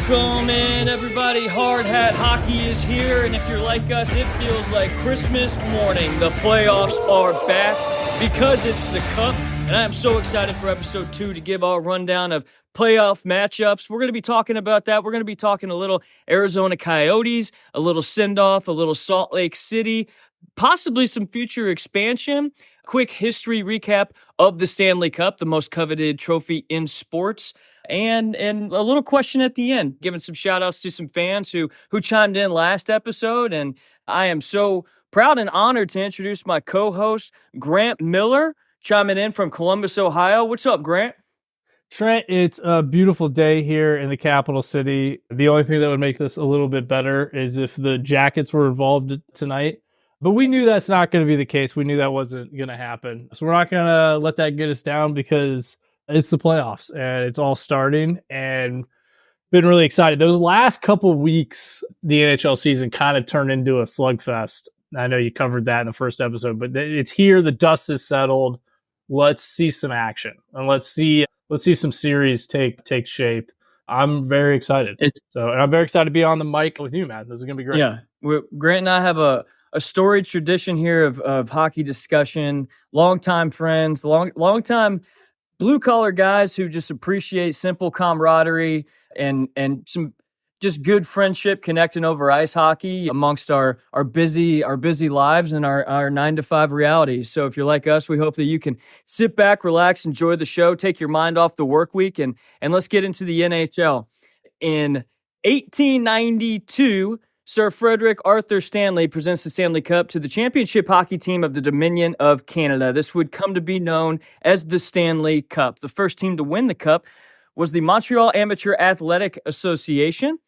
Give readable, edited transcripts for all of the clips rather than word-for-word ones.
Welcome in, everybody. Hard Hat Hockey is here, and if you're like us, it feels like Christmas morning. The playoffs are back because it's the Cup, and I am so excited for episode 2 to give our rundown of playoff matchups. We're going to be talking about that. We're going to be talking a little Arizona Coyotes, a little send-off, a little Salt Lake City, possibly some future expansion. Quick history recap of the Stanley Cup, the most coveted trophy in sports. And a little question at the end, giving some shout outs to some fans who chimed in last episode. And I am so proud and honored to introduce my co-host, Grant Miller, chiming in from Columbus, Ohio. What's up, Grant? Trent, it's a beautiful day here in the capital city. The only thing that would make this a little bit better is if the Jackets were involved tonight. But we knew that's not going to be the case. We knew that wasn't going to happen. So we're not going to let that get us down because it's the playoffs and it's all starting, and been really excited. Those last couple of weeks, the NHL season kind of turned into a slugfest. I know you covered that in the first episode, but it's here. The dust is settled. Let's see some action, and let's see some series take shape. I'm very excited. And I'm very excited to be on the mic with you, man. This is going to be great. Yeah. Grant and I have a storied tradition here of hockey discussion, longtime friends, long time blue collar guys who just appreciate simple camaraderie and some just good friendship connecting over ice hockey amongst our busy lives and our 9-to-5 realities. So if you're like us, we hope that you can sit back, relax, enjoy the show, take your mind off the work week, and let's get into the NHL. In 1892, Sir Frederick Arthur Stanley presents the Stanley Cup to the championship hockey team of the Dominion of Canada. This would come to be known as the Stanley Cup. The first team to win the Cup was the Montreal Amateur Athletic Association,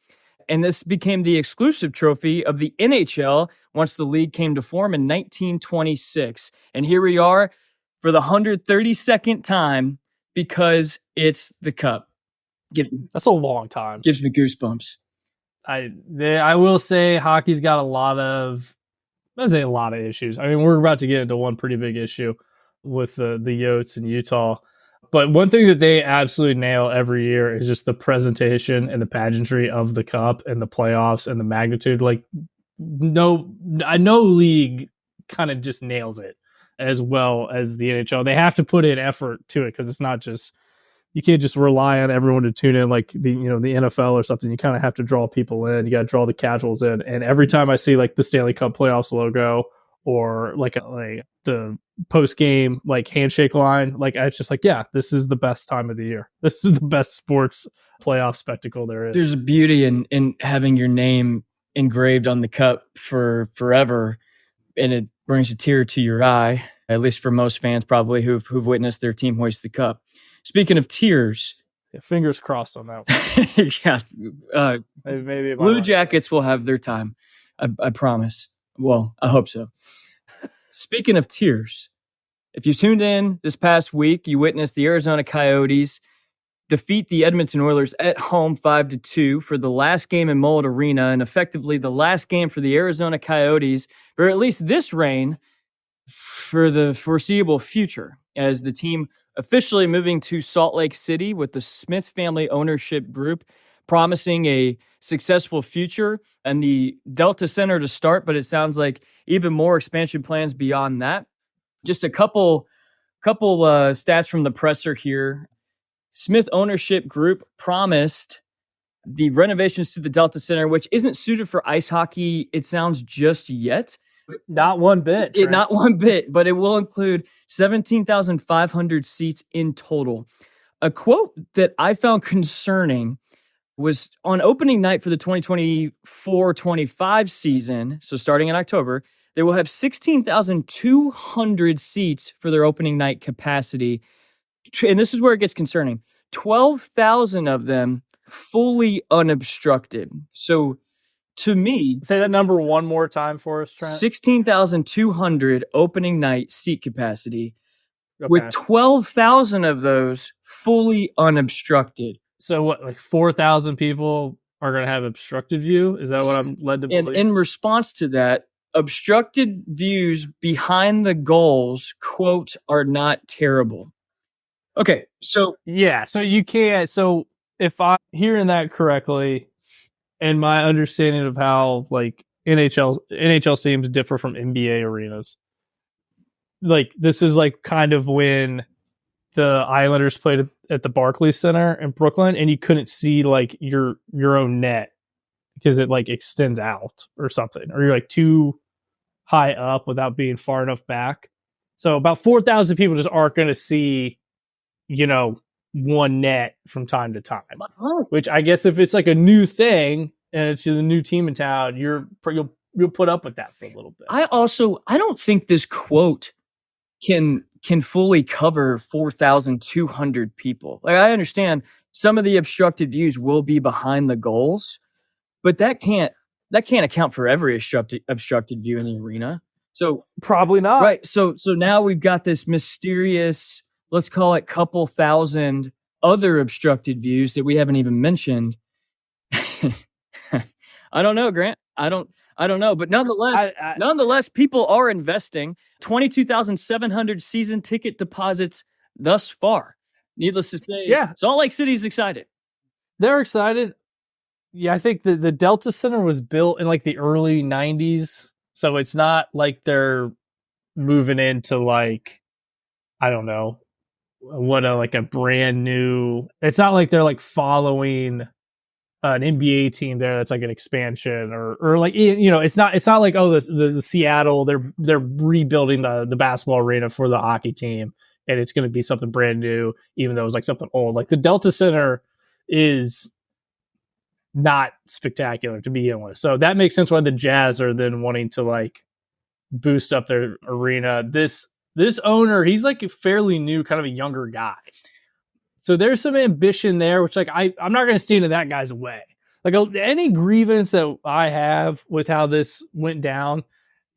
and this became the exclusive trophy of the NHL once the league came to form in 1926. And here we are for the 132nd time because it's the Cup. That's a long time. Gives me goosebumps. I will say hockey's got a lot of issues. I mean, we're about to get into one pretty big issue with the Yotes in Utah. But one thing that they absolutely nail every year is just the presentation and the pageantry of the Cup and the playoffs and the magnitude. Like, no league kind of just nails it as well as the NHL. They have to put in effort to it because it's not just, you can't just rely on everyone to tune in like the NFL or something. You kind of have to draw people in. You got to draw the casuals in. And every time I see like the Stanley Cup playoffs logo or like the post game like handshake line, like it's just like, yeah, this is the best time of the year. This is the best sports playoff spectacle there is. There's a beauty in having your name engraved on the cup for forever, and it brings a tear to your eye. At least for most fans, probably who've witnessed their team hoist the cup. Speaking of tears, fingers crossed on that one. Maybe Blue Jackets will have their time. I promise. Well, I hope so. Speaking of tears, if you tuned in this past week, you witnessed the Arizona Coyotes defeat the Edmonton Oilers at home 5-2 for the last game in Mullet Arena, and effectively the last game for the Arizona Coyotes, or at least this reign, for the foreseeable future, as the team officially moving to Salt Lake City with the Smith family ownership group, promising a successful future and the Delta Center to start, but it sounds like even more expansion plans beyond that. Just a couple stats from the presser here. Smith ownership group promised the renovations to the Delta Center, which isn't suited for ice hockey, it sounds, just yet. Not one bit. Not one bit, but it will include 17,500 seats in total. A quote that I found concerning was on opening night for the 2024-25 season, so starting in October, they will have 16,200 seats for their opening night capacity. And this is where it gets concerning. 12,000 of them fully unobstructed. So to me, say that number one more time for us, Trent. 16,200 opening night seat capacity, with 12,000 of those fully unobstructed. So what, like 4,000 people are going to have obstructed view? Is that what I'm led to believe? And in response to that, obstructed views behind the goals, quote, are not terrible. Okay, so yeah, so you can't. So if I'm hearing that correctly, and my understanding of how like NHL stadiums differ from NBA arenas, like this is like kind of when the Islanders played at the Barclays Center in Brooklyn, and you couldn't see like your own net because it like extends out or something, or you're like too high up without being far enough back. So about 4,000 people just aren't going to see, one net from time to time. Which I guess if it's like a new thing and it's the new team in town, you'll put up with that for a little bit. I don't think this quote can fully cover 4,200 people. Like, I understand some of the obstructed views will be behind the goals, but that can't account for every obstructed view in the arena. So probably not. Right. So now we've got this mysterious, let's call it couple thousand other obstructed views that we haven't even mentioned. I don't know, Grant. I don't know, but nonetheless, people are investing 22,700 season ticket deposits thus far. Needless to say, yeah, Salt Lake City's excited. They're excited. Yeah, I think the Delta Center was built in like the early 90s, so it's not like they're moving into like, I don't know, like a brand new. It's not like they're like following an NBA team there that's like an expansion or like, it's not like, oh, the Seattle, they're rebuilding the basketball arena for the hockey team and it's going to be something brand new, even though it was like something old. Like the Delta Center is not spectacular to begin with. So that makes sense why the Jazz are then wanting to like boost up their arena. This owner, he's like a fairly new, kind of a younger guy. So there's some ambition there, which like I'm not going to stand in that guy's way. Like any grievance that I have with how this went down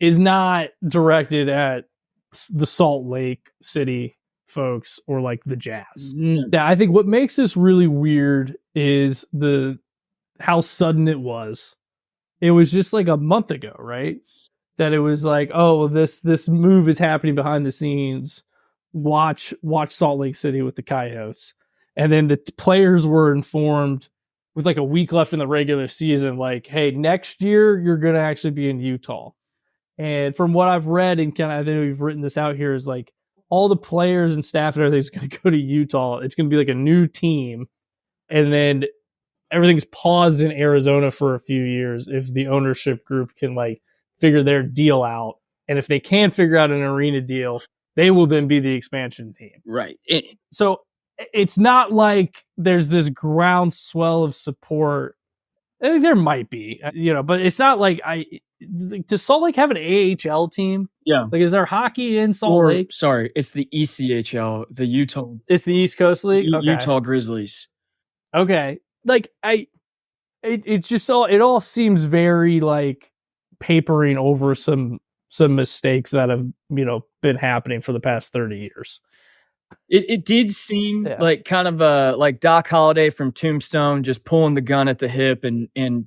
is not directed at the Salt Lake City folks or like the Jazz. Yeah, I think what makes this really weird is how sudden it was. It was just like a month ago, right? That it was like, oh, this move is happening behind the scenes. Watch Salt Lake City with the Coyotes. And then the players were informed with like a week left in the regular season, like, hey, next year you're going to actually be in Utah. And from what I've read, and kind of, I think we've written this out here, is like all the players and staff and everything's going to go to Utah. It's going to be like a new team. And then everything's paused in Arizona for a few years if the ownership group can like figure their deal out. And if they can figure out an arena deal, they will then be the expansion team. Right. So it's not like there's this groundswell of support. I think there might be, but it's not like does Salt Lake have an AHL team? Yeah. Like, is there hockey in Salt Lake? Sorry, it's the ECHL, the Utah. It's the East Coast League? Okay. Utah Grizzlies. Okay. Like, it's just it all seems very like papering over some mistakes that have, been happening for the past 30 years. It did seem like kind of like Doc Holliday from Tombstone, just pulling the gun at the hip and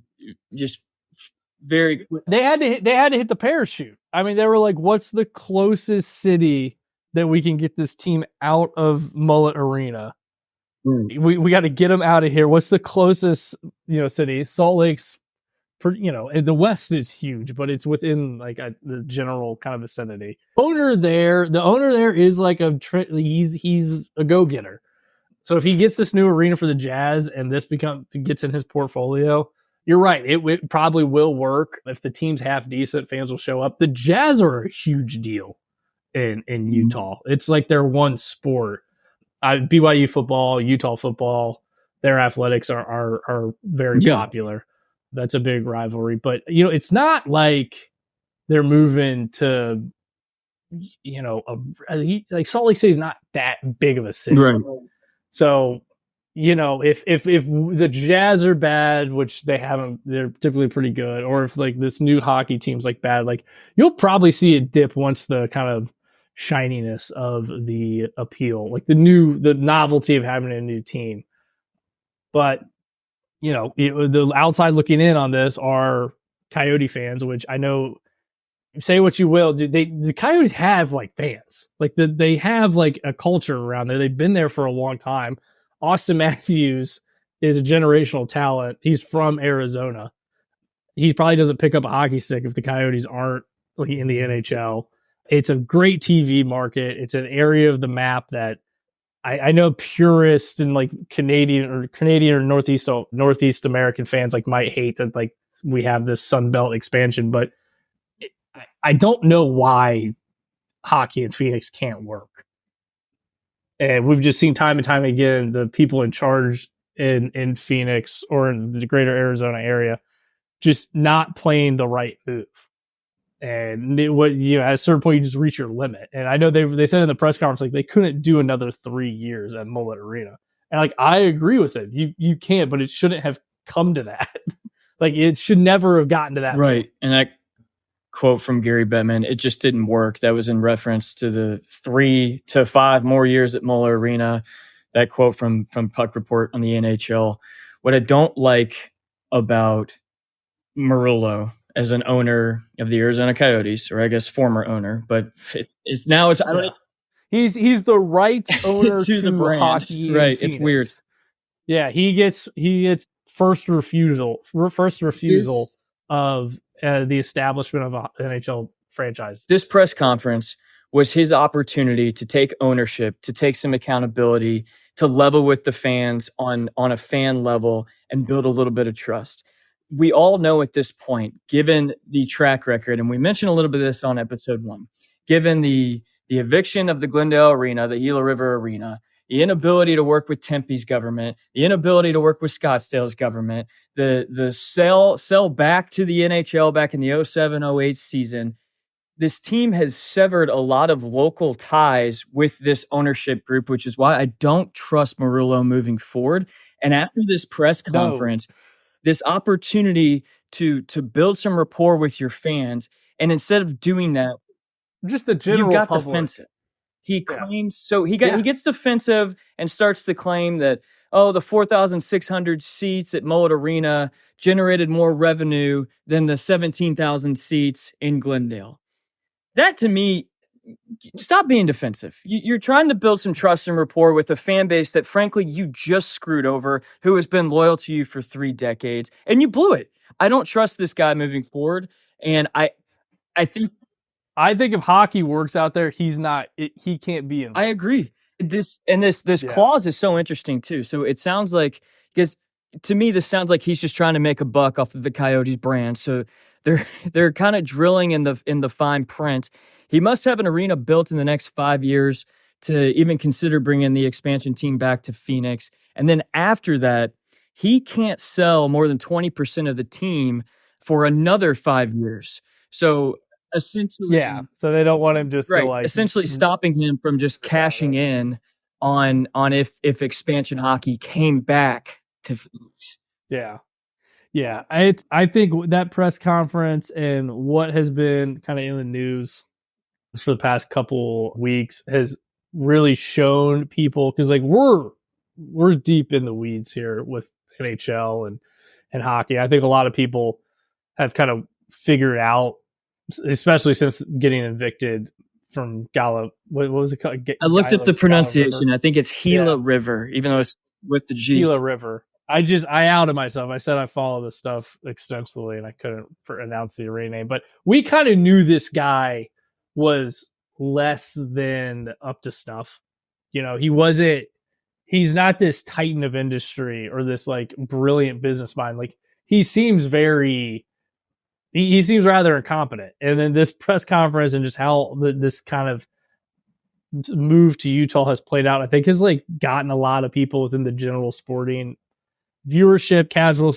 just very. They had to hit the parachute. I mean, they were like, "What's the closest city that we can get this team out of Mullet Arena? We got to get them out of here. What's the closest city? Salt Lake's, and the West is huge, but it's within like the general kind of vicinity. The owner there is like he's a go-getter. So if he gets this new arena for the Jazz and this gets in his portfolio, you're right. It probably will work. If the team's half decent, fans will show up. The Jazz are a huge deal in Utah. It's like their one sport. BYU football, Utah football, their athletics are very popular. That's a big rivalry, but it's not like they're moving to, like Salt Lake City is not that big of a city. Right. So, if the Jazz are bad, which they haven't, they're typically pretty good, or if like this new hockey team's like bad, like you'll probably see it dip once the kind of shininess of the appeal, like the novelty of having a new team. But the outside looking in on this are Coyote fans, which I know, say what you will, the Coyotes have like fans, like they have like a culture around there. They've been there for a long time. Austin Matthews is a generational talent. He's from Arizona. He probably doesn't pick up a hockey stick if the Coyotes aren't like in the NHL. It's a great TV market. It's an area of the map that I know purists and like Canadian or Northeast American fans like might hate that like we have this Sun Belt expansion, but I don't know why hockey in Phoenix can't work. And we've just seen time and time again the people in charge in Phoenix or in the greater Arizona area just not playing the right move. And at a certain point, you just reach your limit. And I know they said in the press conference like they couldn't do another 3 years at Mullet Arena. And like I agree with it. You can't, but it shouldn't have come to that. Like it should never have gotten to that. Right. Point. And that quote from Gary Bettman, it just didn't work. That was in reference to the 3 to 5 more years at Mullet Arena. That quote from Puck Report on the NHL. What I don't like about Murillo as an owner of the Arizona Coyotes, or I guess former owner, but it's now it's I don't know. He's the right owner to the brand. Hockey, right? It's weird. Yeah, he gets first refusal of the establishment of an NHL franchise. This press conference was his opportunity to take ownership, to take some accountability, to level with the fans on a fan level and build a little bit of trust. We all know at this point, given the track record, and we mentioned a little bit of this on episode 1, given the eviction of the Glendale Arena, the Gila River Arena, the inability to work with Tempe's government, the inability to work with Scottsdale's government, the sell back to the NHL back in the 07-08 season, this team has severed a lot of local ties with this ownership group, which is why I don't trust Murillo moving forward. And after this press conference, this opportunity to build some rapport with your fans, and instead of doing that, just the general you got public. Defensive. He claims so he gets defensive and starts to claim that the 4,600 seats at Mullet Arena generated more revenue than the 17,000 seats in Glendale. That to me, stop being defensive. You're trying to build some trust and rapport with a fan base that, frankly, you just screwed over, who has been loyal to you for 3 decades, and you blew it. I don't trust this guy moving forward, and I think if hockey works out there, he can't be involved. I agree. This clause is so interesting too. So it sounds like, because to me this sounds like he's just trying to make a buck off of the Coyotes brand. So they're kind of drilling in the fine print. He must have an arena built in the next 5 years to even consider bringing the expansion team back to Phoenix. And then after that, he can't sell more than 20% of the team for another 5 years. So essentially, so they don't want him just to like essentially stopping him from just cashing in on if expansion hockey came back to Phoenix. I think that press conference and what has been kind of in the news for the past couple weeks has really shown people, because like we're deep in the weeds here with NHL and hockey. I think a lot of people have kind of figured out, especially since getting evicted from Gala. What was it called? I looked up the pronunciation. I think it's Gila River, even though it's with the G. Gila River. I outed myself. I said I follow this stuff extensively, and I couldn't announce the arena name. But we kind of knew this guy was less than up to snuff. He's not this titan of industry or this like brilliant business mind. Like he seems he seems rather incompetent. And then this press conference and just how this kind of move to Utah has played out, I think has like gotten a lot of people within the general sporting viewership, casual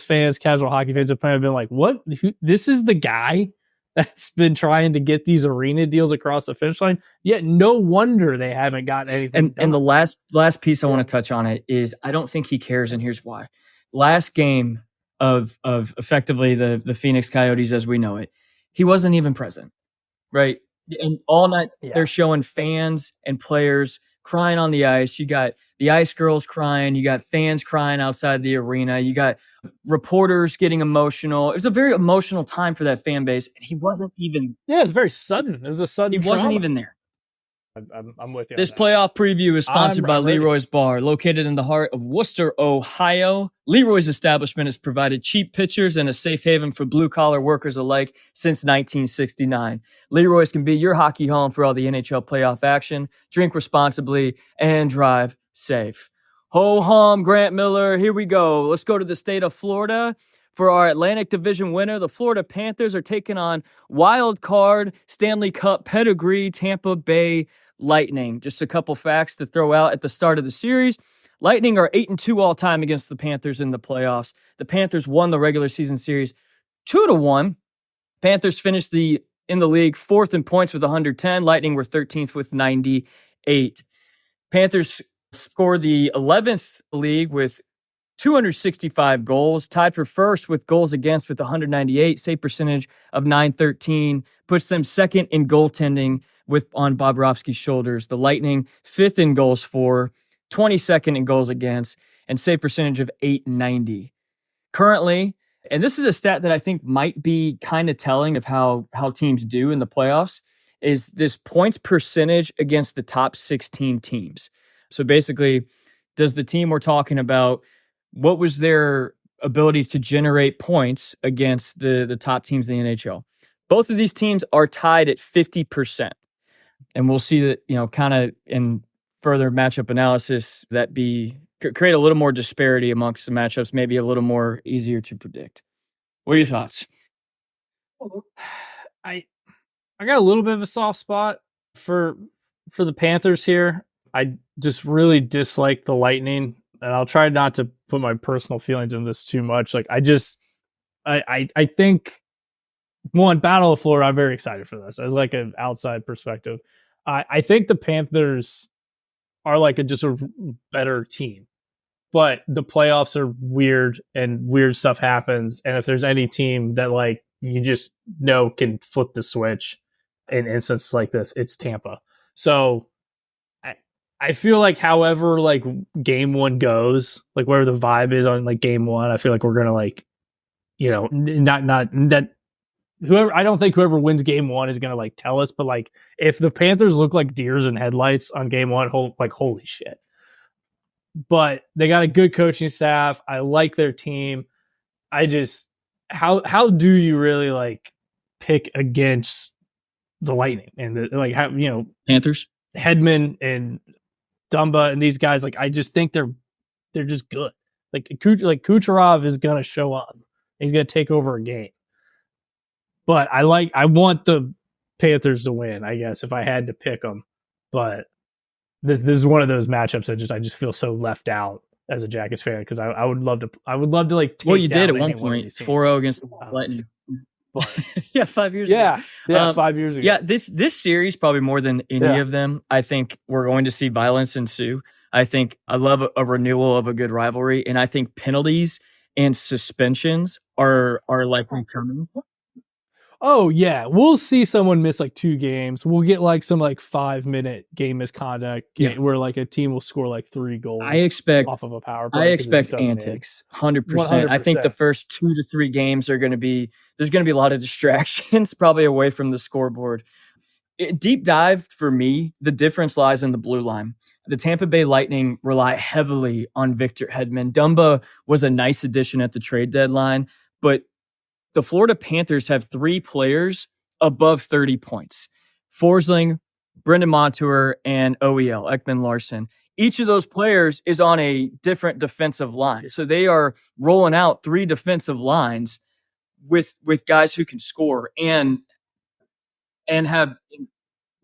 hockey fans have probably been like, what? This is the guy that's been trying to get these arena deals across the finish line. Yet no wonder they haven't gotten anything done. And the last piece I want to touch on it is I don't think he cares, and here's why. Last game of effectively the Phoenix Coyotes as we know it, he wasn't even present, right? And all night they're showing fans and players crying on the ice. You got the ice girls crying. You got fans crying outside the arena. You got reporters getting emotional. It was a very emotional time for that fan base, and he wasn't even. Yeah, it was very sudden. It was a sudden. He wasn't even there. I'm with you. This playoff preview is sponsored by Leroy's Bar, located in the heart of Worcester, Ohio. Leroy's establishment has provided cheap pitchers and a safe haven for blue-collar workers alike since 1969. Leroy's can be your hockey home for all the NHL playoff action. Drink responsibly and drive safe. Ho-hum, Grant Miller. Here we go. Let's go to the state of Florida. For our Atlantic Division winner, the Florida Panthers are taking on wild card Stanley Cup pedigree Tampa Bay Lightning. Just a couple facts to throw out at the start of the series. Lightning are 8-2 all time against the Panthers in the playoffs. The Panthers won the regular season series 2-1. Panthers finished in the league 4th in points with 110. Lightning were 13th with 98. Panthers scored the 11th league with 265 goals, tied for first with goals against with 198, save percentage of .913, puts them second in goaltending on Bobrovsky's shoulders. The Lightning 5th in goals for, 22nd in goals against, and save percentage of .890. Currently, and this is a stat that I think might be kind of telling of how teams do in the playoffs, is this points percentage against the top 16 teams. So basically, does the team we're talking about, what was their ability to generate points against the top teams in the NHL? Both of these teams are tied at 50%. And we'll see that, kind of in further matchup analysis, that create a little more disparity amongst the matchups, maybe a little more easier to predict. What are your thoughts? I got a little bit of a soft spot for the Panthers here. I just really dislike the Lightning, and I'll try not to put my personal feelings in this too much. Like I think, one, Battle of Florida, I'm very excited for this as like an outside perspective. I think the Panthers are like just a better team, but the playoffs are weird and weird stuff happens. And if there's any team that like you just know can flip the switch in instances like this, it's Tampa. So I feel like however like game one goes, like where the vibe is on like game one, I feel like we're gonna like, not that I don't think whoever wins game one is gonna like tell us, but like if the Panthers look like deers in headlights on game one, holy shit. But they got a good coaching staff. I like their team. I just how do you really like pick against the Lightning and Panthers, Hedman and Dumba and these guys? Like I just think they're just good. Like Kucherov is gonna show up. He's gonna take over a game. But I want the Panthers to win, I guess, if I had to pick them. But this is one of those matchups that I just feel so left out as a Jackets fan, because I would love to like take you did at one point 4-0 against the Lightning. But, yeah, 5 years ago. Yeah, 5 years ago. Yeah, this series probably more than any of them, I think we're going to see violence ensue. I think I love a renewal of a good rivalry, and I think penalties and suspensions are likely coming. Oh yeah, we'll see someone miss like 2 games. We'll get like some like 5-minute game misconduct where like a team will score like 3 goals. I expect off of a power play. I expect antics, 100%. I think the first 2 to 3 games are going to be there's going to be a lot of distractions, probably away from the scoreboard. Deep dive for me, the difference lies in the blue line. The Tampa Bay Lightning rely heavily on Victor Hedman. Dumba was a nice addition at the trade deadline, but the Florida Panthers have 3 players above 30 points. Forsling, Brendan Montour, and OEL, Ekman Larson. Each of those players is on a different defensive line. So they are rolling out 3 defensive lines with guys who can score and have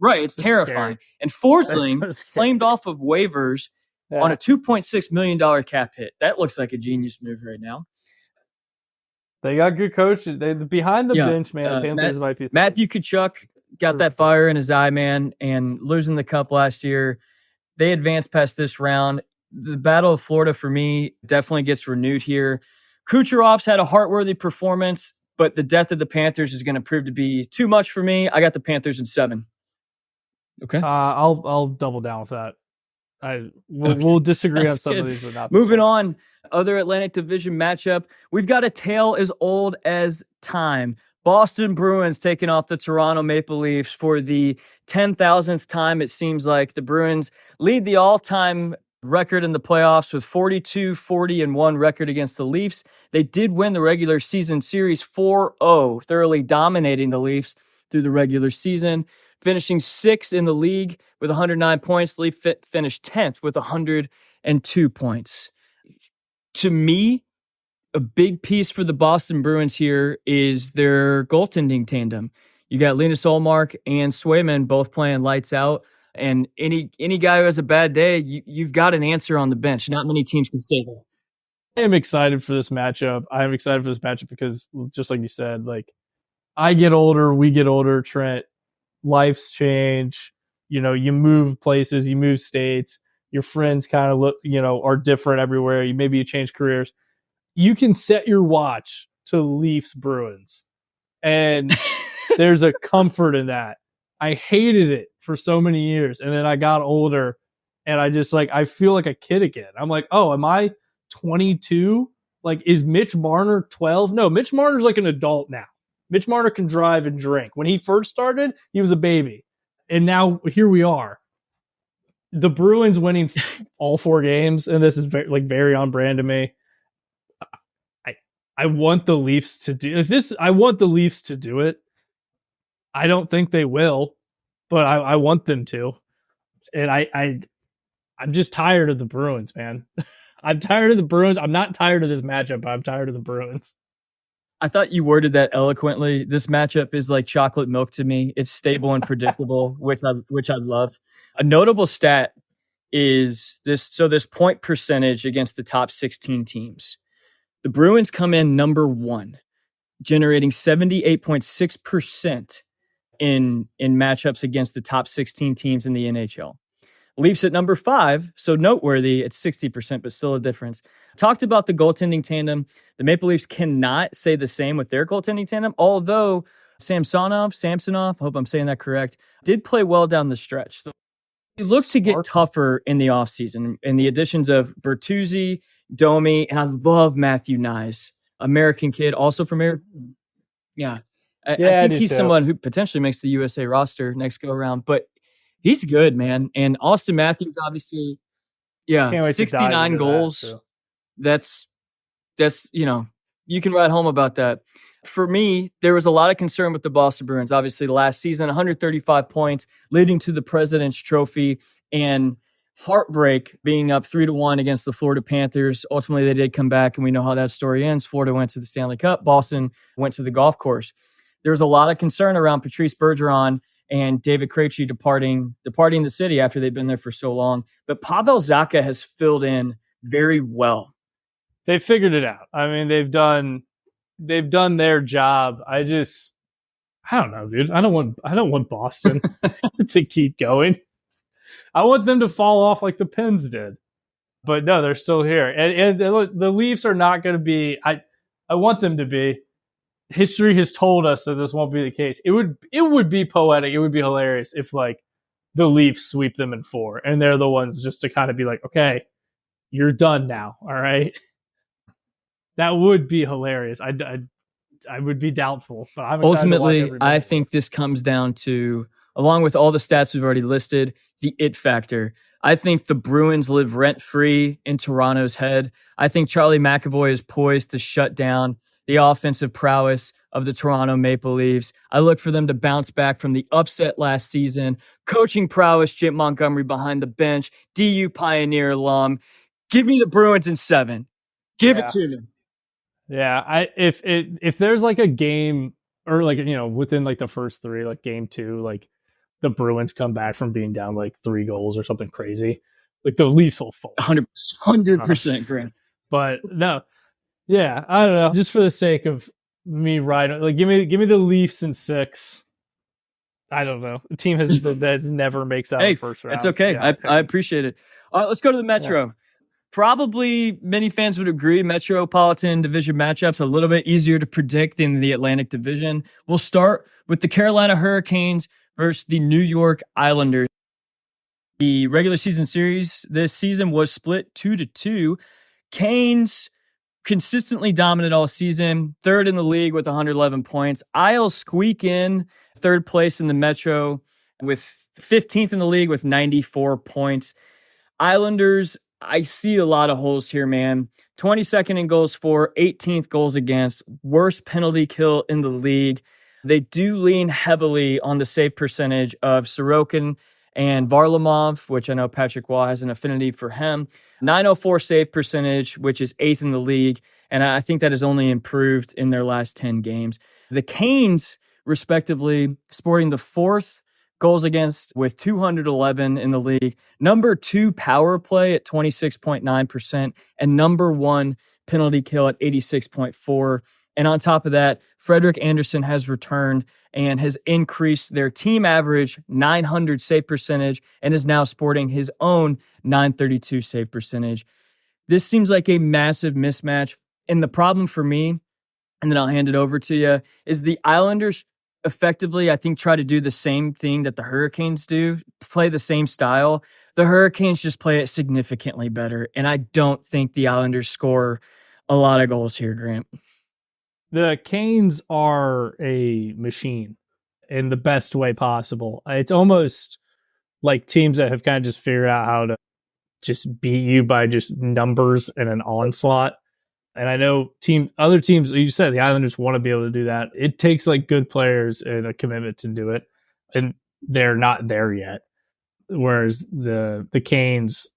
right. It's terrifying. Scary. And Forsling claimed off of waivers on a $2.6 million cap hit. That looks like a genius move right now. They got good coaches. They behind the bench, man. Panthers might be. Matthew Tkachuk got that fire in his eye, man, and losing the cup last year. They advanced past this round. The Battle of Florida, for me, definitely gets renewed here. Kucherov's had a heart-worthy performance, but the death of the Panthers is going to prove to be too much for me. I got the Panthers in 7. Okay. I'll double down with that. We'll disagree on some of these, but not. Moving on, other Atlantic Division matchup. We've got a tale as old as time. Boston Bruins taking off the Toronto Maple Leafs for the 10,000th time. It seems like the Bruins lead the all-time record in the playoffs with 42-40-1 record against the Leafs. They did win the regular season series 4-0, thoroughly dominating the Leafs through the regular season, finishing 6th in the league with 109 points. The Leafs finished 10th with 102 points. To me, a big piece for the Boston Bruins here is their goaltending tandem. You got Linus Ullmark and Swayman both playing lights out. And any guy who has a bad day, you've got an answer on the bench. Not many teams can say that. I am excited for this matchup. I'm excited for this matchup because, just like you said, like, I get older, we get older, Trent. Life's change. You move places, you move states. Your friends kind of look, are different everywhere. Maybe you change careers. You can set your watch to Leafs Bruins, and there's a comfort in that. I hated it for so many years, and then I got older, and I feel like a kid again. I'm like, oh, am I 22? Like, is Mitch Marner 12? No, Mitch Marner's like an adult now. Mitch Marner can drive and drink. When he first started, he was a baby, and now here we are. The Bruins winning all 4 games, and this is very on brand to me. I want the Leafs to do this. I want the Leafs to do it. I don't think they will, but I want them to. And I'm just tired of the Bruins, man. I'm tired of the Bruins. I'm not tired of this matchup, but I'm tired of the Bruins. I thought you worded that eloquently. This matchup is like chocolate milk to me. It's stable and predictable, which I love. A notable stat is this. So this point percentage against the top 16 teams. The Bruins come in number 1, generating 78.6% in matchups against the top 16 teams in the NHL. Leafs at number 5, so noteworthy at 60%, but still a difference. Talked about the goaltending tandem. The Maple Leafs cannot say the same with their goaltending tandem, although Samsonov, I hope I'm saying that correct, did play well down the stretch. They look to get tougher in the offseason, and the additions of Bertuzzi, Domi, and I love Matthew Nyes, American kid, also from Arizona. Yeah. I think he's someone who potentially makes the USA roster next go around, but he's good, man. And Austin Matthews, obviously, 69 goals. That's you can write home about that. For me, there was a lot of concern with the Boston Bruins. Obviously, last season, 135 points, leading to the President's Trophy, and heartbreak being up 3-1 against the Florida Panthers. Ultimately, they did come back, and we know how that story ends. Florida went to the Stanley Cup. Boston went to the golf course. There was a lot of concern around Patrice Bergeron and David Krejci departing the city after they've been there for so long. But Pavel Zacha has filled in very well. They figured it out. I mean, they've done their job. I don't know, dude. I don't want Boston to keep going. I want them to fall off like the Pens did. But no, they're still here. And the Leafs are not going to be. I want them to be. History has told us that this won't be the case. It would be poetic. It would be hilarious if like the Leafs sweep them in 4 and they're the ones just to kind of be like, okay, you're done now. All right. That would be hilarious. I would be doubtful, but I'm ultimately, I think this comes down to, along with all the stats we've already listed, the it factor. I think the Bruins live rent-free in Toronto's head. I think Charlie McAvoy is poised to shut down the offensive prowess of the Toronto Maple Leafs. I look for them to bounce back from the upset last season. Coaching prowess, Jim Montgomery behind the bench, DU Pioneer alum. Give me the Bruins in 7. Give it to me. Yeah, if there's like a game or like within like the first 3, like game 2, like the Bruins come back from being down like 3 goals or something crazy, like the Leafs will fall. 100% Grant. But no. Yeah, I don't know. Just for the sake of me riding, like give me the Leafs in 6. I don't know. A team that never makes out the first round. It's okay. Yeah, I appreciate it. All right, let's go to the Metro. Yeah. Probably many fans would agree Metropolitan Division matchups a little bit easier to predict than the Atlantic Division. We'll start with the Carolina Hurricanes versus the New York Islanders. The regular season series this season was split 2-2. Canes consistently dominant all season, third in the league with 111 points. Isles squeak in third place in the Metro with 15th in the league with 94 points. Islanders, I see a lot of holes here, man. 22nd in goals for, 18th goals against, worst penalty kill in the league. They do lean heavily on the save percentage of Sorokin and Varlamov, which I know Patrick Waugh has an affinity for him. 904 save percentage, which is 8th in the league, and I think that has only improved in their last 10 games. The Canes, respectively, sporting the 4th goals against with 211 in the league, number 2 power play at 26.9%, and number 1 penalty kill at 86.4%. And on top of that, Frederick Anderson has returned and has increased their team average 900 save percentage and is now sporting his own 932 save percentage. This seems like a massive mismatch. And the problem for me, and then I'll hand it over to you, is the Islanders effectively, I think, try to do the same thing that the Hurricanes do, play the same style. The Hurricanes just play it significantly better. And I don't think the Islanders score a lot of goals here, Grant. The Canes are a machine in the best way possible. It's almost like teams that have kind of just figured out how to just beat you by just numbers and an onslaught. And I know other teams, you said the Islanders want to be able to do that. It takes like good players and a commitment to do it. And they're not there yet. Whereas the Canes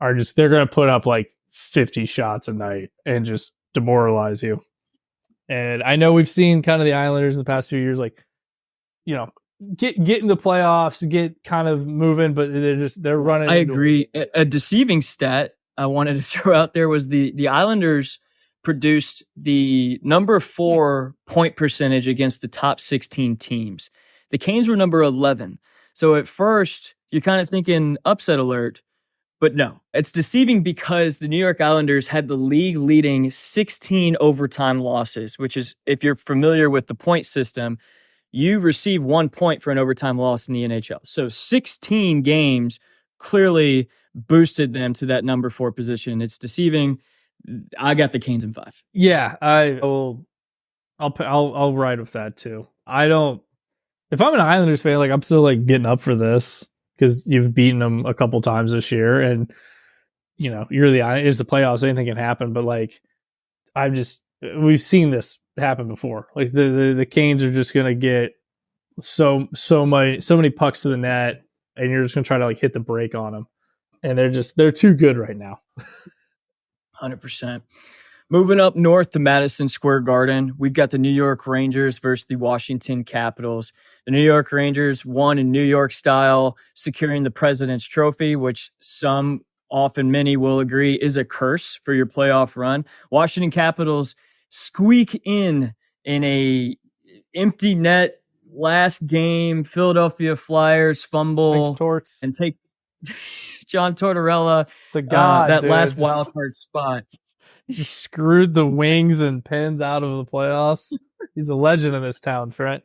are just, they're going to put up like 50 shots a night and just demoralize you. And I know we've seen kind of the Islanders in the past few years, like, you know, get in the playoffs, get kind of moving, but they're running. I agree. A deceiving stat I wanted to throw out there was the Islanders produced the number 4 point percentage against the top 16 teams. The Canes were number 11. So at first, you're kind of thinking upset alert. But no, it's deceiving because the New York Islanders had the league leading 16 overtime losses, which is, if you're familiar with the point system, you receive 1 point for an overtime loss in the NHL. So 16 games clearly boosted them to that number 4 position. It's deceiving. I got the Canes in 5. Yeah, I'll ride with that too. If I'm an Islanders fan, like I'm still like getting up for this, because you've beaten them a couple times this year, and you know it's the playoffs. Anything can happen, but like we've seen this happen before. Like the Canes are just gonna get so many pucks to the net, and you're just gonna try to like hit the brake on them, and they're too good right now. 100%. Moving up north to Madison Square Garden, we've got the New York Rangers versus the Washington Capitals. The New York Rangers won in New York style, securing the President's Trophy, which many will agree is a curse for your playoff run. Washington Capitals squeak in a empty net last game. Philadelphia Flyers fumble and take John Tortorella, that last wild card spot. He just screwed the Wings and Pens out of the playoffs. He's a legend in this town, Trent.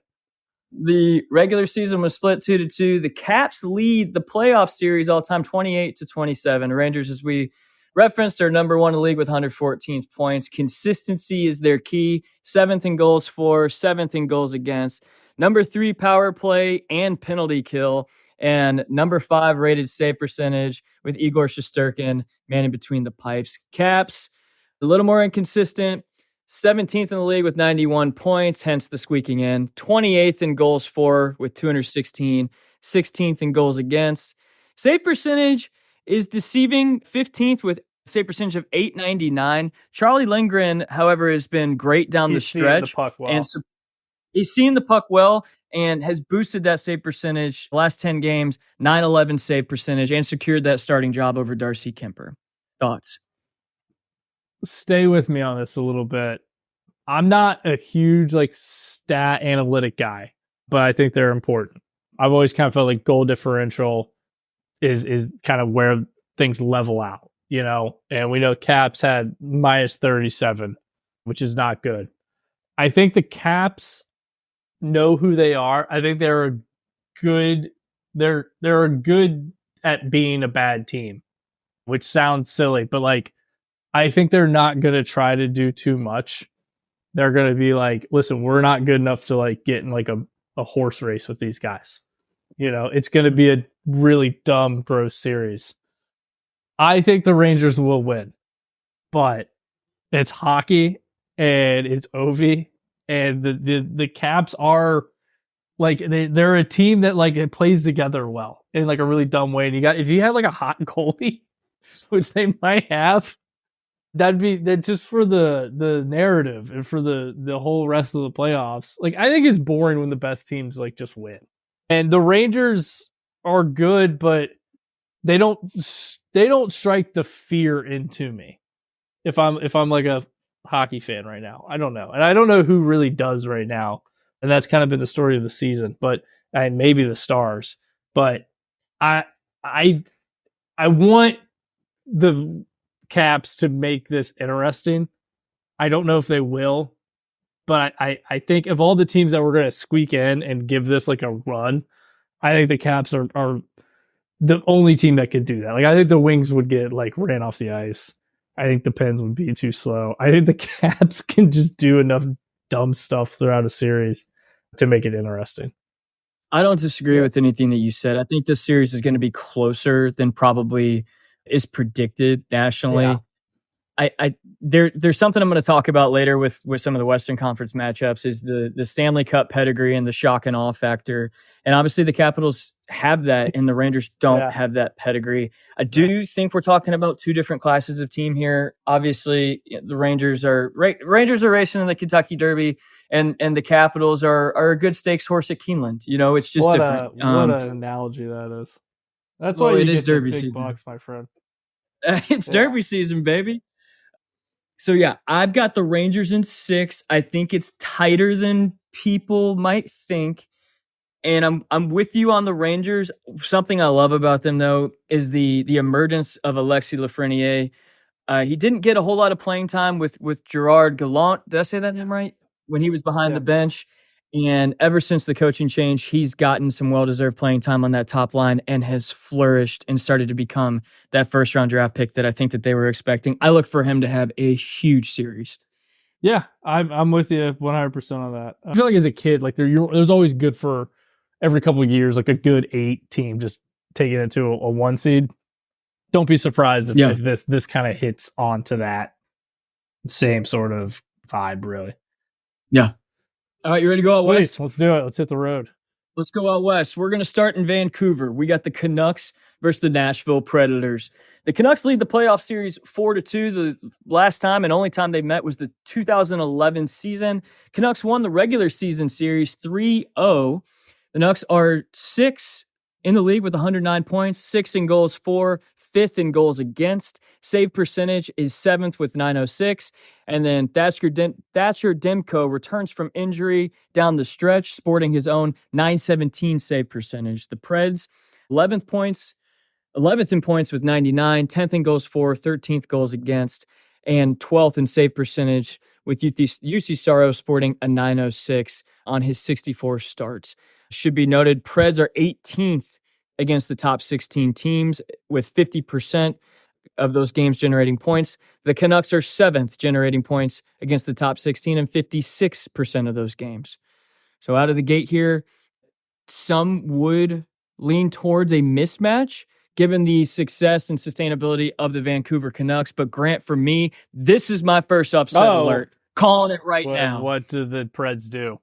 The regular season was split 2-2. The Caps lead the playoff series all time 28-27. Rangers, as we referenced, are number 1 in the league with 114 points. Consistency is their key. 7th in goals for, 7th in goals against. Number 3 power play and penalty kill. And number 5 rated save percentage with Igor Shesterkin manning between the pipes. Caps, a little more inconsistent. 17th in the league with 91 points, hence the squeaking in. 28th in goals for with 216. 16th in goals against. Save percentage is deceiving. 15th with save percentage of 899. Charlie Lindgren, however, has been great down the stretch. And so he's seen the puck well and has boosted that save percentage. Last 10 games, 911 save percentage, and secured that starting job over Darcy Kemper. Thoughts? Stay with me on this a little bit. I'm not a huge like stat analytic guy, but I think they're important. I've always kind of felt like goal differential is kind of where things level out, you know, and we know Caps had minus 37, which is not good. I think the Caps know who they are. I think they're good at being a bad team, which sounds silly, but like I think they're not going to try to do too much. They're going to be like, listen, we're not good enough to like get in like a horse race with these guys. It's going to be a really dumb, gross series. I think the Rangers will win, but it's hockey and it's Ovi, and the Caps are like they're a team that like it plays together well in like a really dumb way. And if you had like a hot goalie, which they might have, that'd be that just for the narrative and for the whole rest of the playoffs. Like I think it's boring when the best teams like just win. And the Rangers are good, but they don't strike the fear into me. If I'm like a hockey fan right now, I don't know, and I don't know who really does right now, and that's kind of been the story of the season. But and maybe the Stars, but I want the Caps to make this interesting. I don't know if they will, but I think of all the teams that we're going to squeak in and give this like a run, I think the Caps are the only team that could do that. Like I think the Wings would get like ran off the ice. I think the Pens would be too slow. I think the Caps can just do enough dumb stuff throughout a series to make it interesting. I don't disagree with anything that you said. I think this series is going to be closer than probably is predicted nationally. Yeah. There's something I'm going to talk about later with some of the Western Conference matchups is the Stanley Cup pedigree and the shock and awe factor. And obviously the Capitals have that and the Rangers don't have that pedigree. I do think we're talking about two different classes of team here. Obviously the Rangers are racing in the Kentucky Derby and the Capitals are a good stakes horse at Keeneland. It's just different. What an analogy that is. That's why it is Derby season, bucks, my friend. It's Derby season, baby. So yeah, I've got the Rangers in 6. I think it's tighter than people might think. And I'm with you on the Rangers. Something I love about them though is the emergence of Alexis Lafreniere. He didn't get a whole lot of playing time with Gerard Gallant. Did I say that name right? When he was behind the bench. And ever since the coaching change, he's gotten some well-deserved playing time on that top line and has flourished and started to become that first-round draft pick that I think that they were expecting. I look for him to have a huge series. Yeah, I'm with you 100% on that. I feel like as a kid, like there's always good for every couple of years, like a good 8 team just taking it to a 1 seed. Don't be surprised if this kind of hits onto that same sort of vibe, really. Yeah. All right, you ready to go out west? Let's do it. Let's hit the road. Let's go out west. We're going to start in Vancouver. We got the Canucks versus the Nashville Predators. The Canucks lead the playoff series 4-2. The last time and only time they met was the 2011 season. Canucks won the regular season series 3-0. The Canucks are 6 in the league with 109 points, 6 in goals for, 5th in goals against. Save percentage is 7th with 906. And then Thatcher Demko returns from injury down the stretch, sporting his own 917 save percentage. The Preds, 11th in points with 99, 10th in goals for, 13th goals against, and 12th in save percentage with UC Saros sporting a 906 on his 64 starts. Should be noted, Preds are 18th against the top 16 teams with 50% of those games generating points. The Canucks are 7th generating points against the top 16 and 56% of those games. So out of the gate here, some would lean towards a mismatch given the success and sustainability of the Vancouver Canucks. But Grant, for me, this is my first upset alert. Calling it right now. What do the Preds do?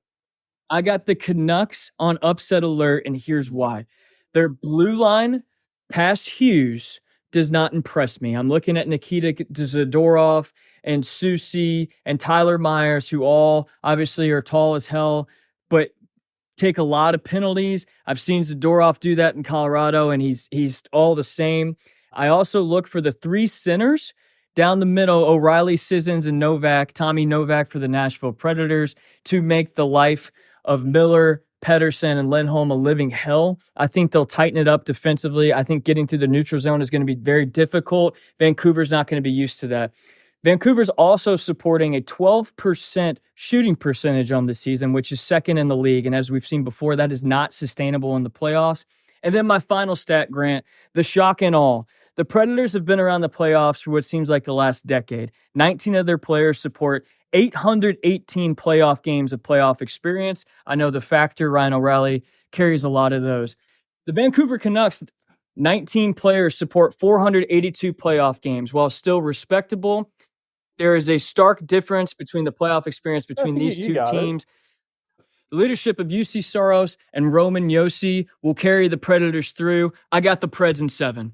I got the Canucks on upset alert, and here's why. Their blue line past Hughes does not impress me. I'm looking at Nikita Zadorov and Susie and Tyler Myers, who all obviously are tall as hell, but take a lot of penalties. I've seen Zadorov do that in Colorado, and he's all the same. I also look for the 3 centers down the middle, O'Reilly, Sissons, and Novak, Tommy Novak for the Nashville Predators, to make the life of Miller, Pettersson, and Lindholm a living hell. I think they'll tighten it up defensively. I think getting through the neutral zone is going to be very difficult. Vancouver's not going to be used to that. Vancouver's also supporting a 12% shooting percentage on the season, which is 2nd in the league. And as we've seen before, that is not sustainable in the playoffs. And then my final stat, Grant, the shock and awe. The Predators have been around the playoffs for what seems like the last decade. 19 of their players support 818 playoff games of playoff experience. I know the factor, Ryan O'Reilly, carries a lot of those. The Vancouver Canucks, 19 players support 482 playoff games. While still respectable, there is a stark difference between the playoff experience between these two teams. The leadership of UC Soros and Roman Josi will carry the Predators through. I got the Preds in 7.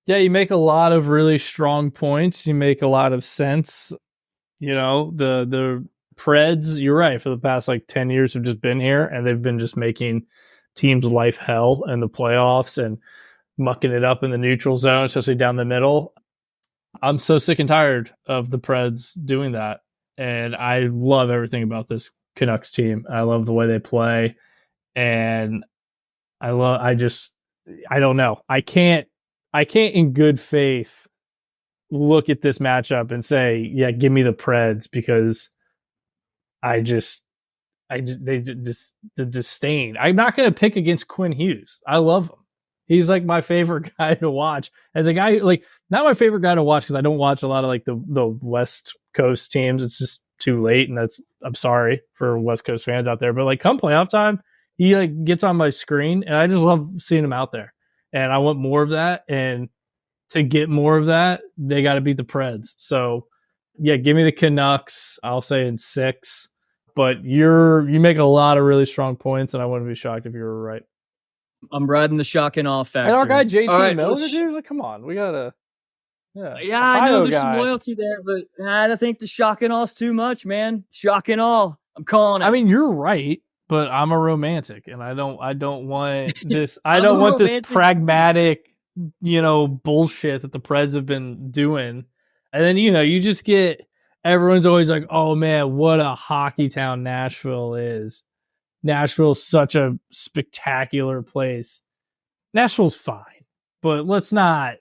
Yeah, you make a lot of really strong points. You make a lot of sense. The Preds, you're right, for the past 10 years have just been here, and they've been just making teams' life hell in the playoffs and mucking it up in the neutral zone, especially down the middle. I'm so sick and tired of the Preds doing that. And I love everything about this Canucks team. I love the way they play. And I don't know. I can't in good faith look at this matchup and say, yeah, give me the Preds, because the disdain. I'm not going to pick against Quinn Hughes. I love him. He's my favorite guy to watch. As a guy, not my favorite guy to watch because I don't watch a lot of the West Coast teams. It's just too late, and I'm sorry for West Coast fans out there. But come playoff time, he gets on my screen, and I just love seeing him out there. And I want more of that. And to get more of that, they got to beat the Preds. So yeah, give me the Canucks. I'll say in 6. But you make a lot of really strong points, and I wouldn't be shocked if you were right. I'm riding the shock and awe factor. And our guy JT Miller, dude, come on, we gotta. Yeah, I know there's some loyalty there, but I think the shock and awe's too much, man. Shock and awe. I'm calling it. I mean, you're right, but I'm a romantic, and I don't want this. I don't want this pragmatic, bullshit that the Preds have been doing. And then you just get everyone's always like, "Oh man, what a hockey town Nashville is." Nashville's such a spectacular place. Nashville's fine, but let's not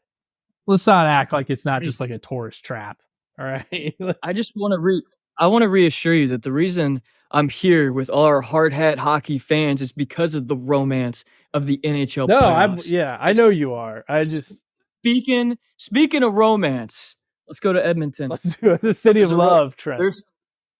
act like it's not just a tourist trap. All right. I just want to reassure you that the reason I'm here with all our hard hat hockey fans is because of the romance of the NHL playoffs. I know you are. I just speaking of romance, let's go to Edmonton. Let's do it. The city of love, Trent.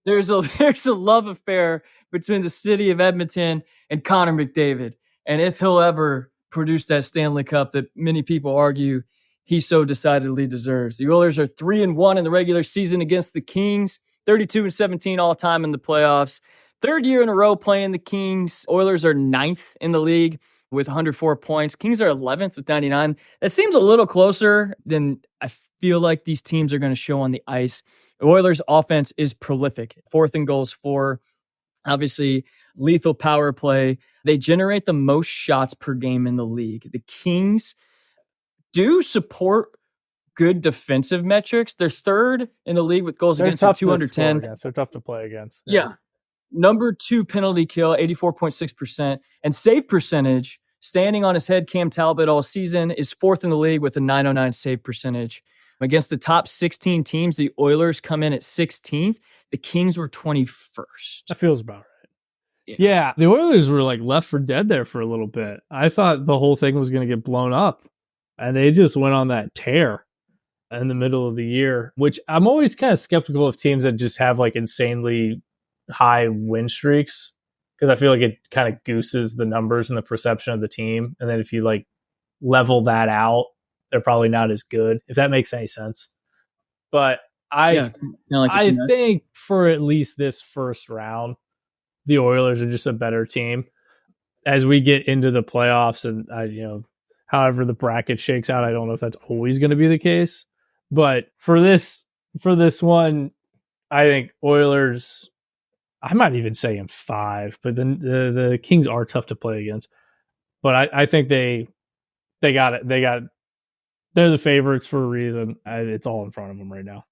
There's a love affair between the city of Edmonton and Connor McDavid. And if he'll ever produce that Stanley Cup that many people argue he so decidedly deserves. The Oilers are 3-1 in the regular season against the Kings, 32-17 all time in the playoffs. Third year in a row playing the Kings. Oilers are 9th in the league with 104 points. Kings are 11th with 99. That seems a little closer than I feel like these teams are going to show on the ice. The Oilers' offense is prolific. 4th in goals for, obviously, lethal power play. They generate the most shots per game in the league. The Kings do support good defensive metrics. They're 3rd in the league with goals against, 210. They're tough to play against. Yeah. Number 2 penalty kill, 84.6%. And save percentage, standing on his head, Cam Talbot all season, is 4th in the league with a 909 save percentage. Against the top 16 teams, the Oilers come in at 16th. The Kings were 21st. That feels about right. Yeah, the Oilers were left for dead there for a little bit. I thought the whole thing was going to get blown up, and they just went on that tear in the middle of the year, which I'm always kind of skeptical of teams that just have insanely high win streaks, because I feel like it kind of gooses the numbers and the perception of the team. And then if you level that out, they're probably not as good, if that makes any sense. But I think for at least this first round, the Oilers are just a better team. As we get into the playoffs, and however the bracket shakes out, I don't know if that's always going to be the case. But for this one, I think Oilers, I might even say in 5, but then the Kings are tough to play against. But I think they got it. They're the favorites for a reason. It's all in front of them right now.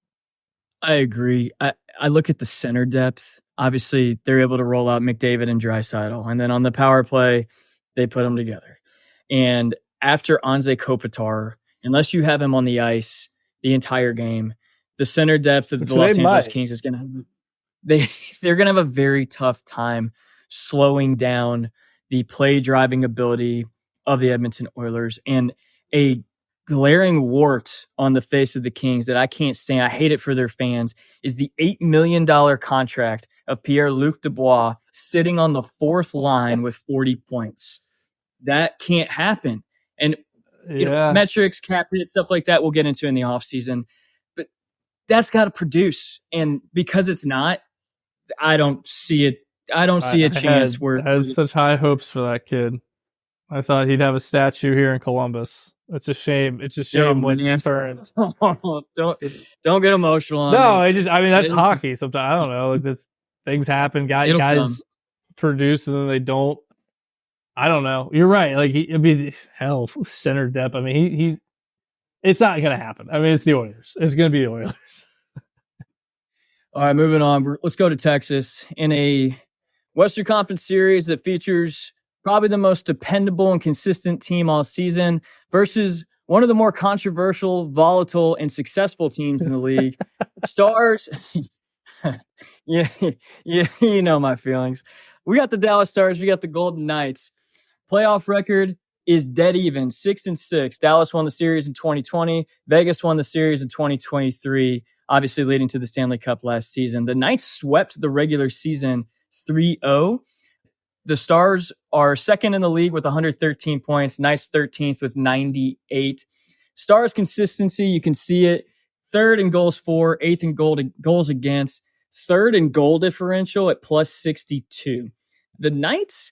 I agree. I look at the center depth. Obviously, they're able to roll out McDavid and Draisaitl. And then on the power play, they put them together. And after Anze Kopitar, unless you have him on the ice the entire game, the center depth of the Los Angeles Kings is going to they're going to have a very tough time slowing down the play driving ability of the Edmonton Oilers. And a glaring wart on the face of the Kings that I can't stand, I hate it for their fans, is the $8 million contract of Pierre-Luc Dubois sitting on the fourth line with 40 points. That can't happen. And metrics, cap hit, stuff like that we'll get into in the offseason. But that's got to produce. And because it's not, I don't see it. I don't see a chance where I had such high hopes for that kid. I thought he'd have a statue here in Columbus. It's a shame. It's a shame when it's turned. Don't get emotional on me. That's hockey. Sometimes I don't know. Like things happen. Guys produce and then they don't. I don't know. You're right. Like center depth. I mean, he. It's not gonna happen. I mean, it's the Oilers. It's gonna be the Oilers. All right, moving on. Let's go to Texas in a Western Conference series that features probably the most dependable and consistent team all season versus one of the more controversial, volatile, and successful teams in the league. Stars. yeah, you know my feelings. We got the Dallas Stars. We got the Golden Knights. Playoff record is dead even, 6-6. Dallas won the series in 2020. Vegas won the series in 2023, obviously leading to the Stanley Cup last season. The Knights swept the regular season 3-0. The Stars are second in the league with 113 points. Knights 13th with 98. Stars consistency, you can see it. Third in goals for, eighth in goals against, third in goal differential at plus 62. The Knights,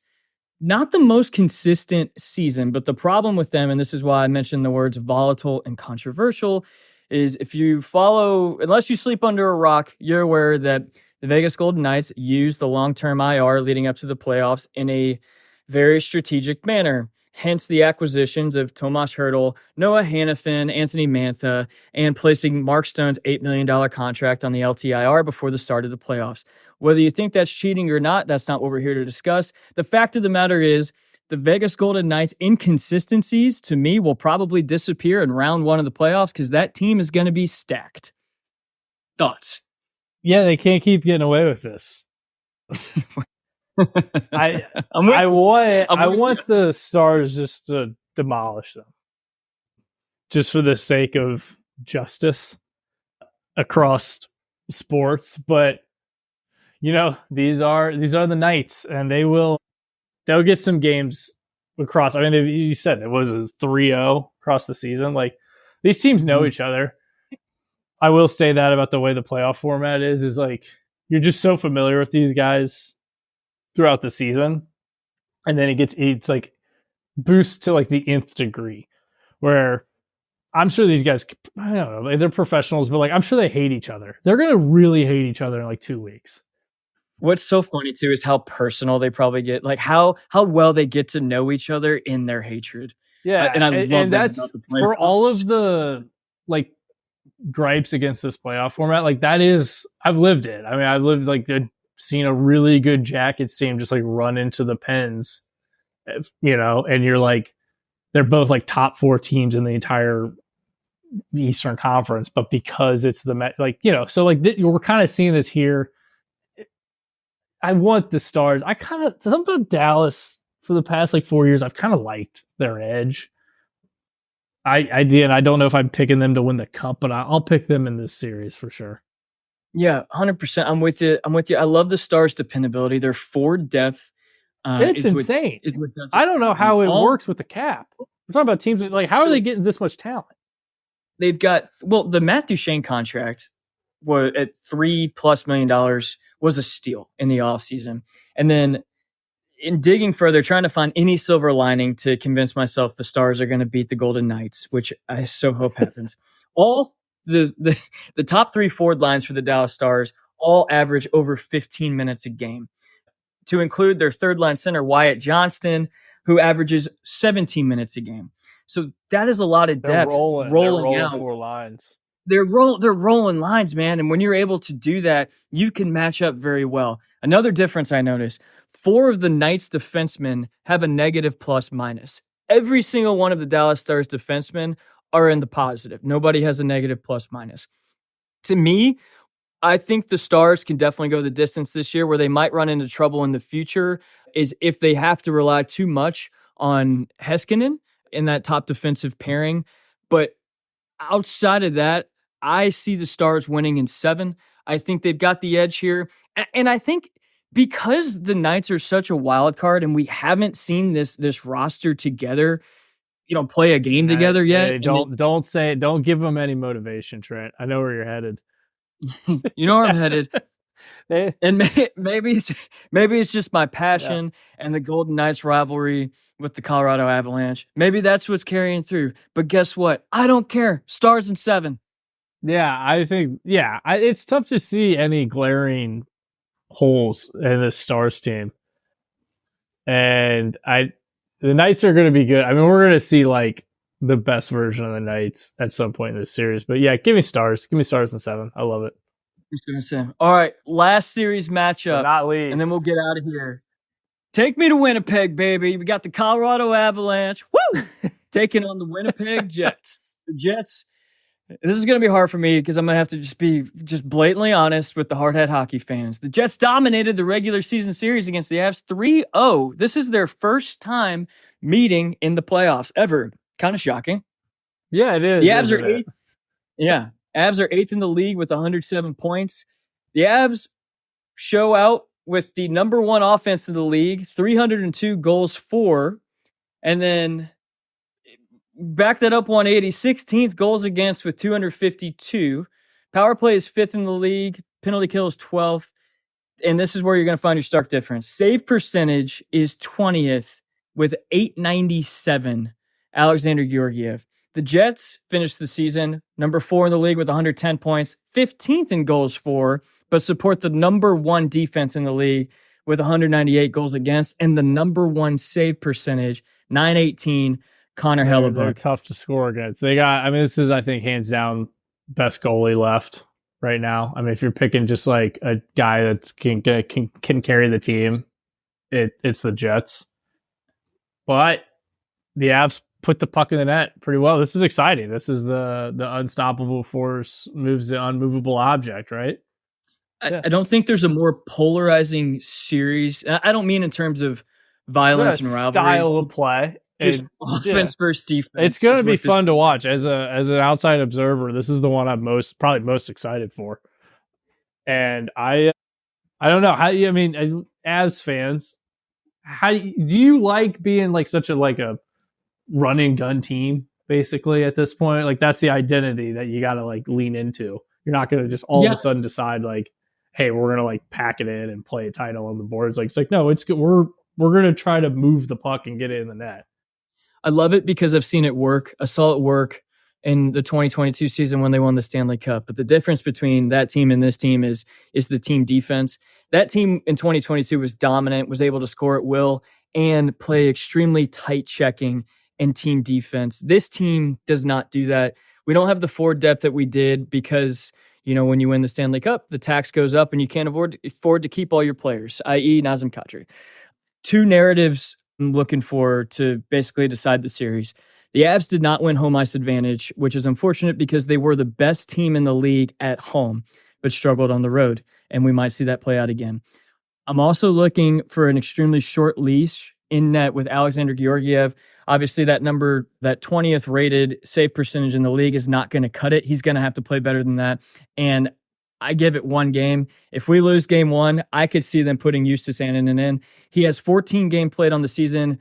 not the most consistent season, but the problem with them, and this is why I mentioned the words volatile and controversial, is if you follow, unless you sleep under a rock, you're aware that the Vegas Golden Knights used the long-term IR leading up to the playoffs in a very strategic manner. Hence the acquisitions of Tomas Hertl, Noah Hannafin, Anthony Mantha, and placing Mark Stone's $8 million contract on the LTIR before the start of the playoffs. Whether you think that's cheating or not, that's not what we're here to discuss. The fact of the matter is, the Vegas Golden Knights' inconsistencies, to me, will probably disappear in round one of the playoffs because that team is going to be stacked. Thoughts? Yeah, they can't keep getting away with this. I want the Stars just to demolish them, just for the sake of justice across sports. But these are the Knights, and they'll get some games across. I mean, you said it was 3-0 across the season. Like, these teams know each other. I will say that about the way the playoff format is like you're just so familiar with these guys throughout the season, and then it's like boosts to like the nth degree, where I'm sure these guys, I don't know, they're professionals, but like I'm sure they hate each other. They're gonna really hate each other in like 2 weeks. What's so funny too is how personal they probably get, like how well they get to know each other in their hatred. Yeah, and I love that that's for all of the like gripes against this playoff format. Like that is, I've lived it. I mean, I've lived seen a really good Jackets team just like run into the Pens, and you're like, they're both like top 4 teams in the entire Eastern Conference, but because it's the so like we're kind of seeing this here. I want the Stars. I kind of, something about Dallas for the past like 4 years, I've kind of liked their edge. I did. And I don't know if I'm picking them to win the cup, but I'll pick them in this series for sure. Yeah, 100%. I'm with you. I love the Stars' dependability. Their forward depth. It's insane. I don't know how it works with the cap. We're talking about teams like, how are they getting this much talent? They've got, the Matt Duchene contract was at $3+ million was a steal in the offseason. And then in digging further, trying to find any silver lining to convince myself the Stars are going to beat the Golden Knights, which I so hope happens. All the top 3 forward lines for the Dallas Stars all average over 15 minutes a game, to include their third line center, Wyatt Johnston, who averages 17 minutes a game. So that is a lot of depth. They're rolling out 4 lines. They're rolling lines, man. And when you're able to do that, you can match up very well. Another difference I noticed, 4 of the Knights defensemen have a negative plus minus. Every single one of the Dallas Stars defensemen are in the positive. Nobody has a negative plus minus. To me, I think the Stars can definitely go the distance this year. Where they might run into trouble in the future is if they have to rely too much on Heiskanen in that top defensive pairing. But outside of that, I see the Stars winning in 7. I think they've got the edge here. And I think because the Knights are such a wild card and we haven't seen this roster together, play a game together yet. Hey, don't say it. Don't give them any motivation, Trent. I know where you're headed. You know where I'm headed. And maybe it's just my passion and the Golden Knights rivalry with the Colorado Avalanche. Maybe that's what's carrying through. But guess what? I don't care. Stars in 7. Yeah, I think it's tough to see any glaring holes in this Stars team. And the Knights are going to be good. I mean, we're going to see like the best version of the Knights at some point in this series. But yeah, give me Stars. Give me Stars in 7. I love it. All right, last series matchup, not least, and then we'll get out of here. Take me to Winnipeg, baby. We got the Colorado Avalanche, taking on the Winnipeg Jets. The Jets. This is going to be hard for me because I'm going to have to just be blatantly honest with the hardhead hockey fans. The Jets dominated the regular season series against the Avs 3-0. This is their first time meeting in the playoffs ever. Kind of shocking. Yeah, it is. The Avs are 8th. Yeah. Avs are 8th in the league with 107 points. The Avs show out with the number 1 offense in the league, 302 goals for, and then back that up 180, 16th goals against with 252. Power play is 5th in the league. Penalty kill is 12th. And this is where you're going to find your stark difference. Save percentage is 20th with 897. Alexander Georgiev. The Jets finished the season number 4 in the league with 110 points, 15th in goals for, but support the number 1 defense in the league with 198 goals against and the number 1 save percentage, 918. Connor Hellebuck. They're tough to score against. This is, I think, hands down best goalie left right now. I mean, if you're picking just like a guy that can carry the team, it's the Jets. But the Avs put the puck in the net pretty well. This is exciting. This is the unstoppable force moves the unmovable object, right? I don't think there's a more polarizing series. I don't mean in terms of violence and rivalry. Style of play. Just offense versus defense. It's going to be fun to watch as an outside observer. This is the one I'm probably most excited for. And I don't know how. I mean, as fans, how do you like being like such a run and gun team basically at this point? Like that's the identity that you got to like lean into. You're not going to just all of a sudden decide like, hey, we're going to like pack it in and play a title on the boards. Like it's like no, it's good. We're going to try to move the puck and get it in the net. I love it because I've seen it work. I saw it work in the 2022 season when they won the Stanley Cup. But the difference between that team and this team is the team defense. That team in 2022 was dominant, was able to score at will, and play extremely tight checking and team defense. This team does not do that. We don't have the forward depth that we did because, when you win the Stanley Cup, the tax goes up and you can't afford to keep all your players, i.e. Nazem Kadri. 2 narratives I'm looking for to basically decide the series. The Avs did not win home ice advantage, which is unfortunate because they were the best team in the league at home, but struggled on the road, and we might see that play out again. I'm also looking for an extremely short leash in net with Alexander Georgiev. Obviously, that 20th rated save percentage in the league is not going to cut it. He's going to have to play better than that, and I give it 1 game. If we lose game 1, I could see them putting Justus Annunen in. He has 14 games played on the season.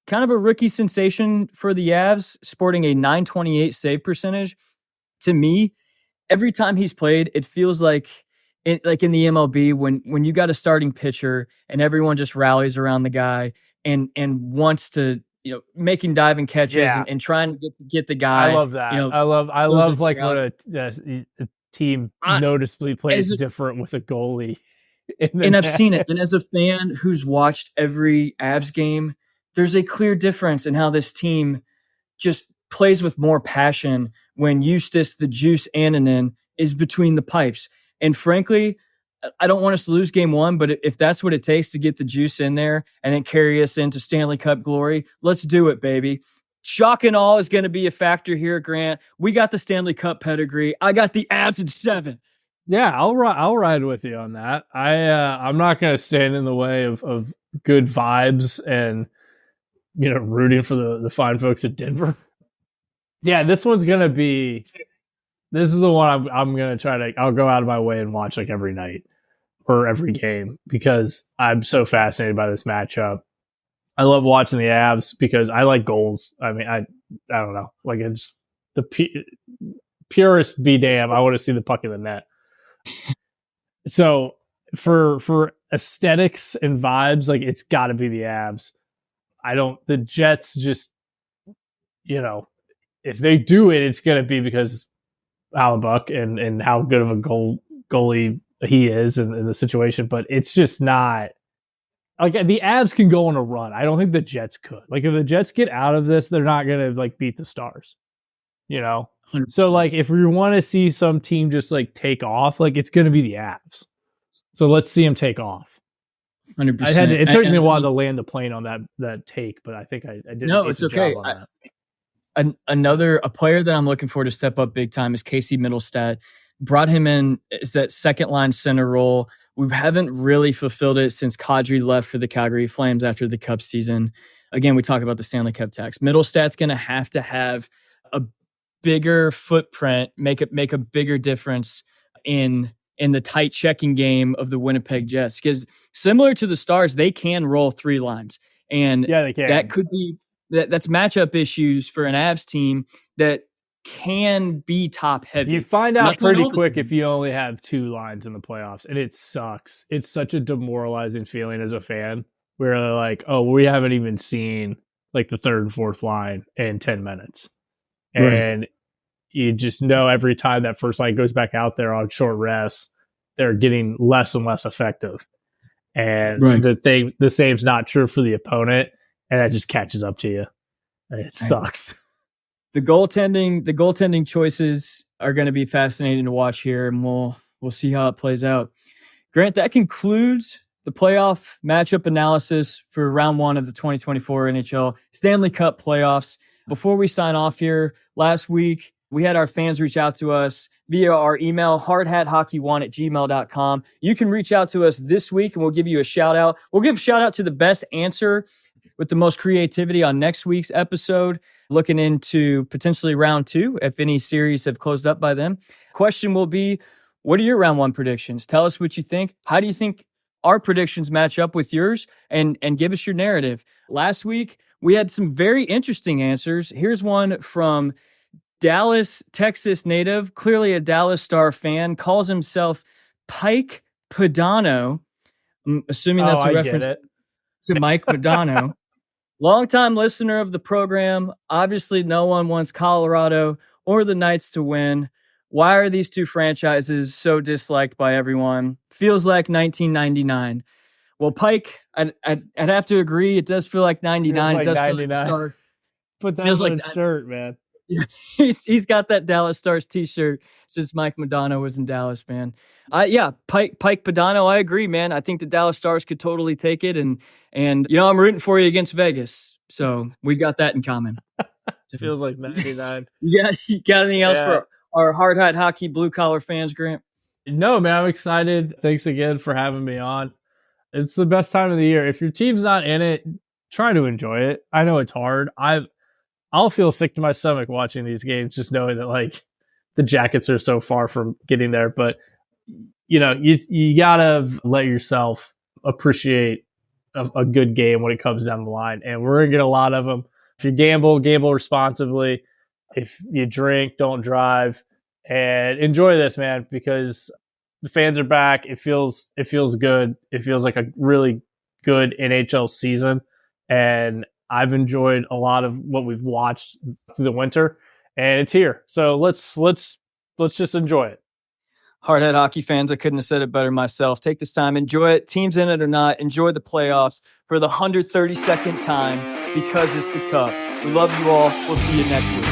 Kind of a rookie sensation for the Avs, sporting a 928 save percentage. To me, every time he's played, it feels like in the MLB when you got a starting pitcher and everyone just rallies around the guy and wants to making diving catches and trying to get the guy. I love that. I love like what a team noticeably plays different with a goalie. And I've seen it. And as a fan who's watched every Avs game, there's a clear difference in how this team just plays with more passion when Justus the Juice Annunen is between the pipes. And frankly, I don't want us to lose game 1, but if that's what it takes to get the juice in there and then carry us into Stanley Cup glory, let's do it, baby. Shock and awe is going to be a factor here, Grant. We got the Stanley Cup pedigree. I got the Avs in 7. Yeah, I'll ride with you on that. I'm not going to stand in the way of good vibes and rooting for the fine folks at Denver. Yeah, this is the one I'm going to try to, I'll go out of my way and watch like every night or every game because I'm so fascinated by this matchup. I love watching the Avs because I like goals. I mean, I don't know. Like, it's the purist be damn. I want to see the puck in the net. So for aesthetics and vibes, like, it's got to be the Avs. The Jets just, if they do it, it's going to be because Hellebuyck and how good of a goalie he is in the situation. But it's just not, like, the Avs can go on a run. I don't think the Jets could. Like, if the Jets get out of this, they're not going to, like, beat the Stars, 100%. So, like, if we want to see some team just, like, take off, like, it's going to be the Avs. So let's see them take off. 100%. It took me a while to land the plane on that take, but I think I did. No, it's okay. A player that I'm looking for to step up big time is Casey Middlestat. Brought him in as that second line center role. We haven't really fulfilled it since Kadri left for the Calgary Flames after the Cup season. Again, we talk about the Stanley Cup tax. Middlestat's going to have a bigger footprint, make a bigger difference in the tight checking game of the Winnipeg Jets, because similar to the Stars, they can roll three lines, and yeah, they can. That could be that's matchup issues for an Avs team that can be top heavy. You find out pretty quick if you only have two lines in the playoffs, and it sucks. It's such a demoralizing feeling as a fan where they're like, oh, we haven't even seen like the third and fourth line in 10 minutes. Right. And you just know every time that first line goes back out there on short rest, they're getting less and less effective. And the same's not true for the opponent, and that just catches up to you. It sucks. The goaltending choices are going to be fascinating to watch here, and we'll see how it plays out. Grant, that concludes the playoff matchup analysis for round one of the 2024 NHL Stanley Cup playoffs. Before we sign off here, last week we had our fans reach out to us via our email, hardhathockey1@gmail.com. You can reach out to us this week and we'll give you a shout out. We'll give a shout out to the best answer with the most creativity on next week's episode, looking into potentially round two, if any series have closed up by then. Question will be, what are your round one predictions? Tell us what you think. How do you think our predictions match up with yours? And give us your narrative. Last week, we had some very interesting answers. Here's one from Dallas, Texas native, clearly a Dallas Star fan, calls himself Pike Padano. I'm assuming that's a reference to Mike Modano. Longtime listener of the program. Obviously, no one wants Colorado or the Knights to win. Why are these two franchises so disliked by everyone? Feels like 1999. Well, Pike, I'd have to agree. It does feel like 99. It does 99. Feel like Put that on a shirt, man. He's got that Dallas Stars t-shirt since Mike Modano was in Dallas, man. Pike Padano, I agree, man. I think the Dallas Stars could totally take it, and I'm rooting for you against Vegas, so we've got that in common. It feels like 99. You got anything else for our hard hat hockey blue collar fans, Grant? No, man, I'm excited. Thanks again for having me on. It's the best time of the year. If your team's not in it, try to enjoy it. I know it's hard. I'll feel sick to my stomach watching these games, just knowing that like the Jackets are so far from getting there. But you gotta let yourself appreciate a good game when it comes down the line, and we're gonna get a lot of them. If you gamble responsibly. If you drink, don't drive, and enjoy this, man, because the fans are back. It feels good. It feels like a really good NHL season, and I've enjoyed a lot of what we've watched through the winter, and it's here. So let's just enjoy it. Hardhead hockey fans, I couldn't have said it better myself. Take this time, enjoy it. Teams in it or not, enjoy the playoffs for the 132nd time because it's the Cup. We love you all. We'll see you next week.